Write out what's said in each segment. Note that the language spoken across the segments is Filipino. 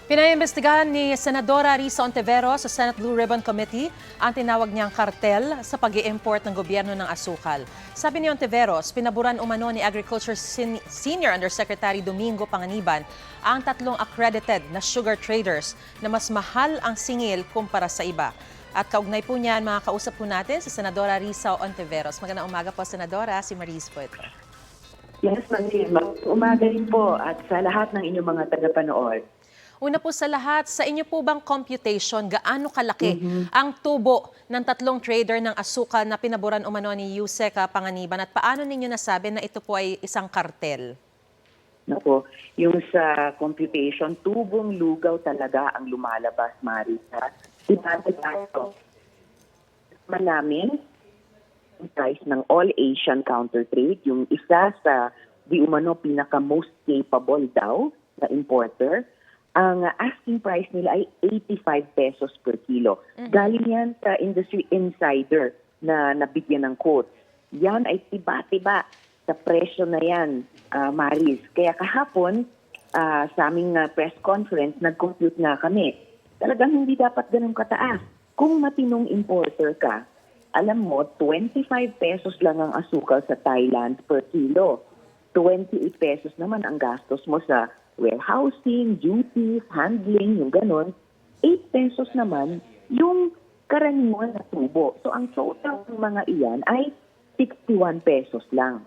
Pinaimbestigahan ni Senadora Risa Ontiveros sa Senate Blue Ribbon Committee ang tinawag niyang kartel sa pag-i-import ng gobyerno ng asukal. Sabi ni Ontiveros, pinaburan umano ni Agriculture Senior Undersecretary Domingo Panganiban ang tatlong accredited na sugar traders na mas mahal ang singil kumpara sa iba. At kaugnay po niyan, mga kausap po natin si Senadora Risa Ontiveros. Magandang umaga po, Senadora. Si Maris po ito. Yes, Magandang umaga rin po at sa lahat ng inyong mga tagapanood. Una po sa lahat, sa inyo po bang computation, gaano kalaki ang tubo ng tatlong trader ng asukal na pinaboran umano ni Yusek Panganiban at paano ninyo nasabi na ito po ay isang kartel? Nako, yung sa computation, tubong lugaw talaga ang lumalabas, Marisa. Ito, namin ang price ng All Asian Counter Trade, yung isa sa di umano pinaka-most capable daw na importer. Ang asking price nila ay 85 pesos per kilo. Galing yan sa Industry Insider na nabigyan ng quote. Yan ay tiba-tiba sa presyo na yan, Maris. Kaya kahapon, sa aming press conference, nag-compute nga kami. Talagang hindi dapat ganun kataas. Kung matinong importer ka, alam mo, 25 pesos lang ang asukal sa Thailand per kilo. 28 pesos naman ang gastos mo sa warehousing, duties, handling, yung ganon. 8 pesos naman yung karaniwan na tubo. So ang total ng mga iyan ay 61 pesos lang.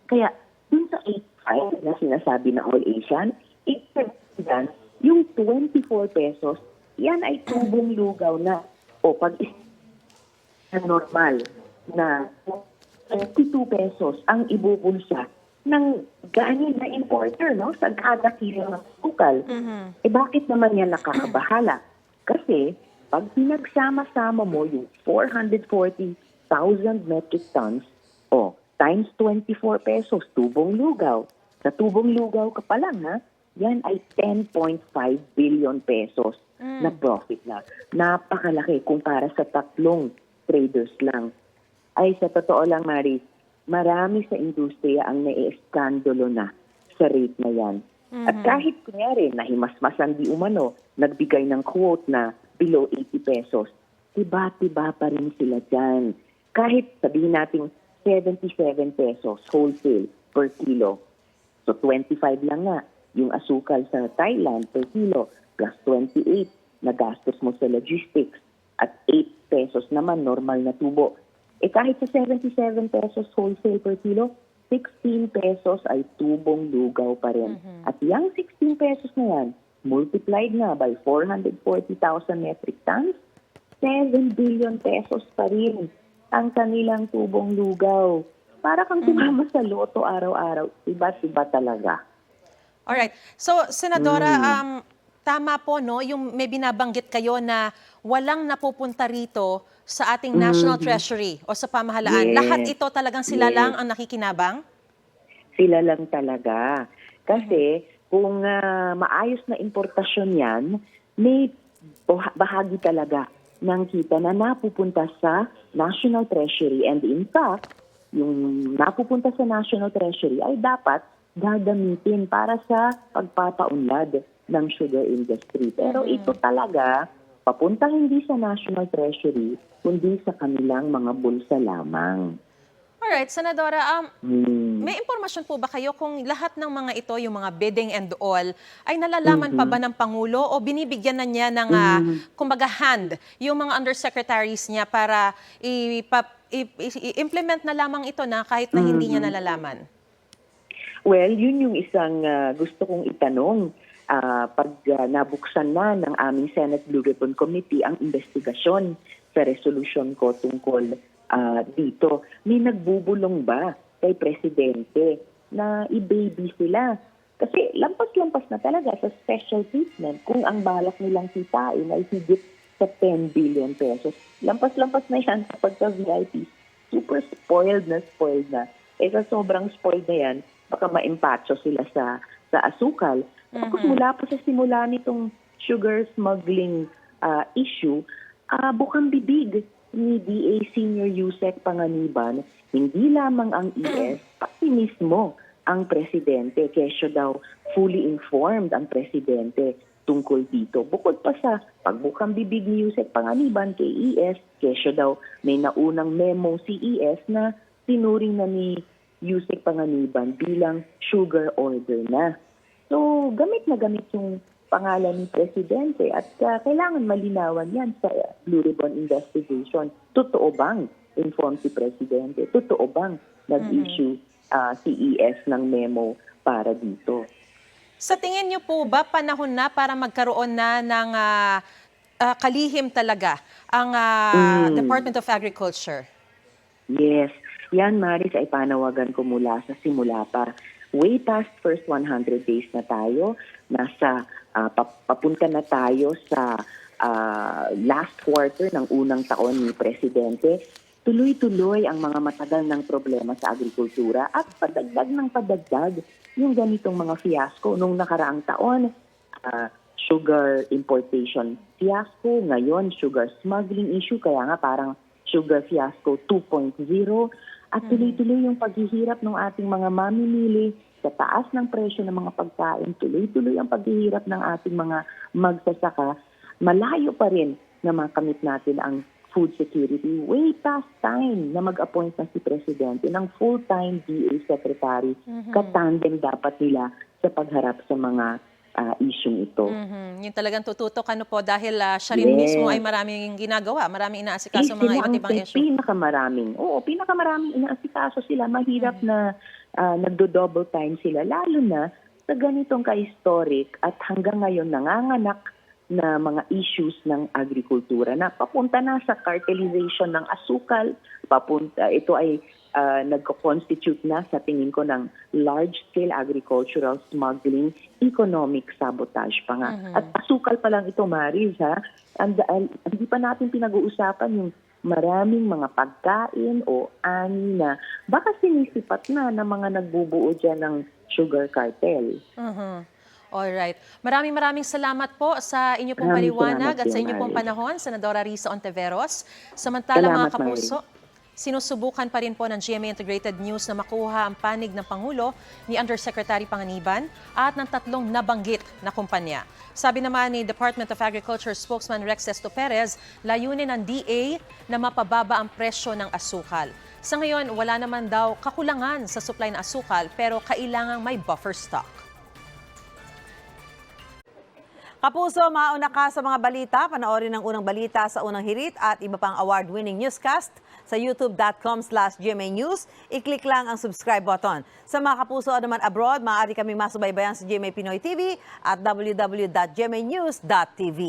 Kaya dun sa 8.5 na sinasabi na All Asian, 8 pesos yan, yung 24 pesos, yan ay tubong lugaw na. O pag normal na 22 pesos ang ibubulsa ng ganin na importer, no? Sa kada kilo ng sukal. Eh bakit naman yan nakakabahala? Kasi pag pinagsama-sama mo yung 440,000 metric tons, times 24 pesos, tubong lugaw. Sa tubong lugaw ka pa lang, ha? Yan ay 10.5 billion pesos na profit na. Napakalaki kumpara sa tatlong traders lang. Ay, sa totoo lang, Maris, marami sa industriya ang nai-eskandalo na sa rate na yan. At kahit kunyari, nahimasmasan di umano, nagbigay ng quote na below 80 pesos, tiba-tiba pa rin sila dyan. Kahit sabihin natin 77 pesos wholesale per kilo. So 25 lang nga yung asukal sa Thailand per kilo plus 28 na gastos mo sa logistics at 8 pesos naman normal na tubo. Eh kahit sa 77 pesos wholesale per kilo, 16 pesos ay tubong lugaw pa rin. At yung 16 pesos na yan, multiplied nga by 440,000 metric tons, 7 billion pesos pa rin ang kanilang tubong lugaw. Para kang tumama sa loto araw-araw, iba-iba talaga. Alright. So, Senadora, tama po, no? Yung may binabanggit kayo na walang napupunta rito sa ating National Treasury o sa pamahalaan. Yes. Lahat ito talagang sila lang ang nakikinabang? Sila lang talaga. Kasi kung maayos na importasyon yan, may bahagi talaga ng kita na napupunta sa National Treasury. And in fact, yung napupunta sa National Treasury ay dapat gagamitin para sa pagpapaunlad ng sugar industry. Pero ito talaga, papunta hindi sa National Treasury, kundi sa kanilang mga bulsa lamang. Alright, Senadora, may impormasyon po ba kayo kung lahat ng mga ito, yung mga bidding and all, ay nalalaman pa ba ng Pangulo o binibigyan na niya ng, kumbaga hand, yung mga undersecretaries niya para i-implement na lamang ito na kahit na hindi niya nalalaman? Well, yun yung isang gusto kong itanong. Pag nabuksan na ng aming Senate Blue Ribbon Committee ang investigasyon sa resolution ko tungkol dito, may nagbubulong ba kay Presidente na i-baby sila? Kasi lampas-lampas na talaga sa special treatment kung ang balak nilang kitain ay higit sa 10 billion pesos. Lampas-lampas na yan sa pagka-VIP. Super spoiled na. Eh sa sobrang spoiled na yan, baka ma-empacho sila sa asukal. Tapos mula pa sa simula nitong sugar smuggling issue, bukang bibig ni DA Senior Yusek Panganiban, hindi lamang ang ES, pati mismo ang Presidente. Kesyo daw fully informed ang Presidente tungkol dito. Bukod pa sa pagbukang bibig ni Yusek Panganiban kay ES, kesyo daw may naunang memo si ES na tinuring na ni Yusek Panganiban bilang sugar order na. So, gamit na gamit yung pangalan ni Presidente at kailangan malinawan yan sa Blue Ribbon investigation. Totoo bang inform si Presidente? Totoo bang nag-issue si ES ng memo para dito? Sa tingin niyo po ba panahon na para magkaroon na ng kalihim talaga ang Department of Agriculture? Yes. Yan, Maris, ay panawagan ko mula sa simula pa. Way past first 100 days na tayo. Nasa papunta na tayo sa last quarter ng unang taon ni Presidente. Tuloy-tuloy ang mga matagal ng problema sa agrikultura at padagdag ng padagdag yung ganitong mga fiasco. Nung nakaraang taon, sugar importation fiasco, ngayon sugar smuggling issue, kaya nga parang sugar fiasco 2.0, at tuloy-tuloy yung paghihirap ng ating mga mamimili sa taas ng presyo ng mga pagkain, tuloy-tuloy ang paghihirap ng ating mga magsasaka. Malayo pa rin na makamit natin ang food security. Way past time na mag-appoint na si Presidente ng full-time DA Secretary. Katandem dapat nila sa pagharap sa mga isyong ito. Yung talagang tututok dahil siya rin mismo ay maraming ginagawa, maraming inaasikaso mga iba't ibang issue. Pinakamaraming inaasikaso sila. Mahirap na nagdo-double time sila, lalo na sa ganitong ka-historic at hanggang ngayon nanganganak na mga issues ng agrikultura na papunta na sa cartelization ng asukal, ito ay nagko-constitute na sa tingin ko ng large-scale agricultural smuggling, economic sabotage pa nga. At asukal pa lang ito, Maris, ha? Hindi pa natin pinag-uusapan yung maraming mga pagkain o ani na baka sinisipat na ng mga nagbubuo dyan ng sugar cartel. Alright. Maraming salamat po sa inyo pong paliwanag at sa inyo pong panahon, Senadora Risa Ontiveros. Samantala mga kapuso, sinusubukan pa rin po ng GMA Integrated News na makuha ang panig ng Pangulo ni Undersecretary Panganiban at ng 3 nabanggit na kumpanya. Sabi naman ni Department of Agriculture spokesman Rex Sesto Perez, layunin ng DA na mapababa ang presyo ng asukal. Sa ngayon, wala naman daw kakulangan sa supply ng asukal pero kailangang may buffer stock. Kapuso, mauna ka sa mga balita. Panoorin ang unang balita sa unang hirit at iba pang award-winning newscast sa youtube.com/GMA News. I-click lang ang subscribe button. Sa mga kapuso naman abroad, maaari kaming masubaybayan sa GMA Pinoy TV at www.gmanews.tv.